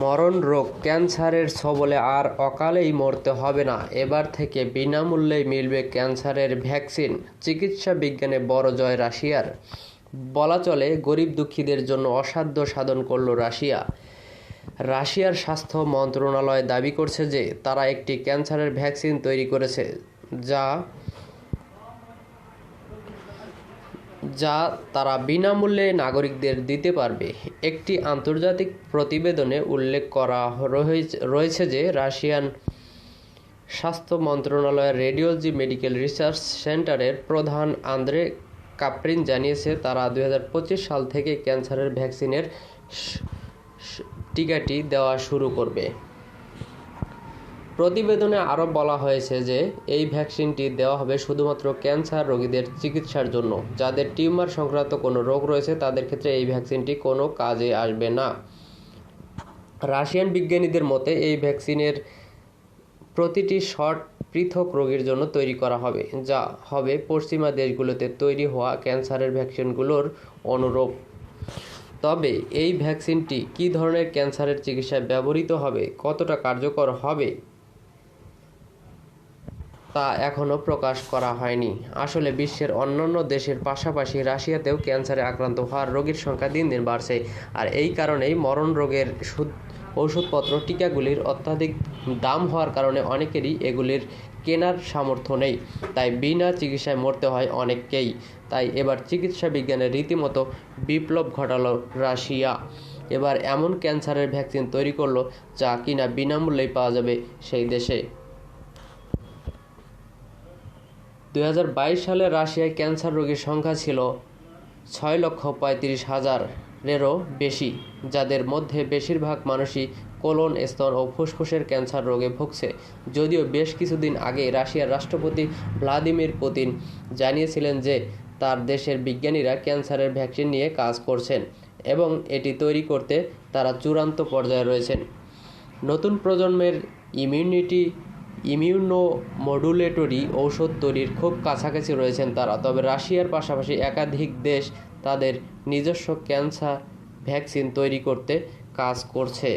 মরণ রোগ ক্যান্সারের ছবলে আর অকালেই মরতে হবে না। এবার থেকে বিনামূল্যেই মিলবে ক্যান্সারের ভ্যাকসিন। চিকিৎসা বিজ্ঞানে বড় জয় রাশিয়ার। বলা চলে গরিব দুঃখীদের জন্য অসাধ্য সাধন করল রাশিয়া। রাশিয়ার স্বাস্থ্য মন্ত্রণালয় দাবি করছে যে তারা একটি ক্যান্সারের ভ্যাকসিন তৈরি করেছে যা তারা বিনামূল্যে নাগরিকদের দিতে পারবে। একটি আন্তর্জাতিক প্রতিবেদনে উল্লেখ করা রয়েছে যে রাশিয়ান স্বাস্থ্য মন্ত্রণালয়ের রেডিওলজি মেডিকেল রিসার্চ সেন্টারের প্রধান আন্দ্রে কাপ্রিন জানিয়েছে তারা 2025 সাল থেকে ক্যান্সারের ভ্যাকসিনের টিকাটি দেওয়া শুরু করবে। প্রতিবেদনে আরও বলা হয়েছে যে এই ভ্যাকসিনটি দেওয়া হবে শুধুমাত্র ক্যান্সার রোগীদের চিকিৎসার জন্য। যাদের টিউমার সংক্রান্ত কোনো রোগ রয়েছে তাদের ক্ষেত্রে এই ভ্যাকসিনটি কোনো কাজে আসবে না। রাশিয়ান বিজ্ঞানীদের মতে এই ভ্যাকসিনের প্রতিটি শট পৃথক রোগীর জন্য তৈরি করা হবে, যা হবে পশ্চিমা দেশগুলোতে তৈরি হওয়া ক্যান্সারের ভ্যাকসিনগুলোর অনুরূপ। তবে এই ভ্যাকসিনটি কী ধরনের ক্যান্সারের চিকিৎসায় ব্যবহৃত হবে, কতটা কার্যকর হবে তা এখনও প্রকাশ করা হয়নি। আসলে বিশ্বের অন্যান্য দেশের পাশাপাশি রাশিয়াতেও ক্যান্সারে আক্রান্ত হওয়ার রোগীর সংখ্যা দিন দিন বাড়ছে। আর এই কারণেই মরণ রোগের ওষুধপত্র টিকাগুলির অত্যাধিক দাম হওয়ার কারণে অনেকেরই এগুলির কেনার সামর্থ্য নেই। তাই বিনা চিকিৎসায় মরতে হয় অনেককেই। তাই এবার চিকিৎসা বিজ্ঞানের রীতিমতো বিপ্লব ঘটালো রাশিয়া। এবার এমন ক্যান্সারের ভ্যাকসিন তৈরি করলো যা কিনা বিনামূল্যেই পাওয়া যাবে সেই দেশে। 2022 সালে রাশিয়ায় ক্যান্সার রোগীর সংখ্যা ছিল 6,35,000-এরও বেশি, যাদের মধ্যে বেশিরভাগ মানুষই কোলন, স্তন ও ফুসফুসের ক্যান্সার রোগে ভুগছে। যদিও বেশ কিছুদিন আগে রাশিয়ার রাষ্ট্রপতি ভ্লাদিমির পুতিন জানিয়েছিলেন যে তার দেশের বিজ্ঞানীরা ক্যান্সারের ভ্যাকসিন নিয়ে কাজ করছেন এবং এটি তৈরি করতে তারা চূড়ান্ত পর্যায়ে রয়েছেন। নতুন প্রজন্মের ইমিউনোমডুলেটরি ঔষধ তৈরির খুব কাছাকাছি রয়েছেন তারা। তবে রাশিয়ার পাশাপাশি একাধিক দেশ তাদের নিজস্ব ক্যান্সার ভ্যাকসিন তৈরি করতে কাজ করছে।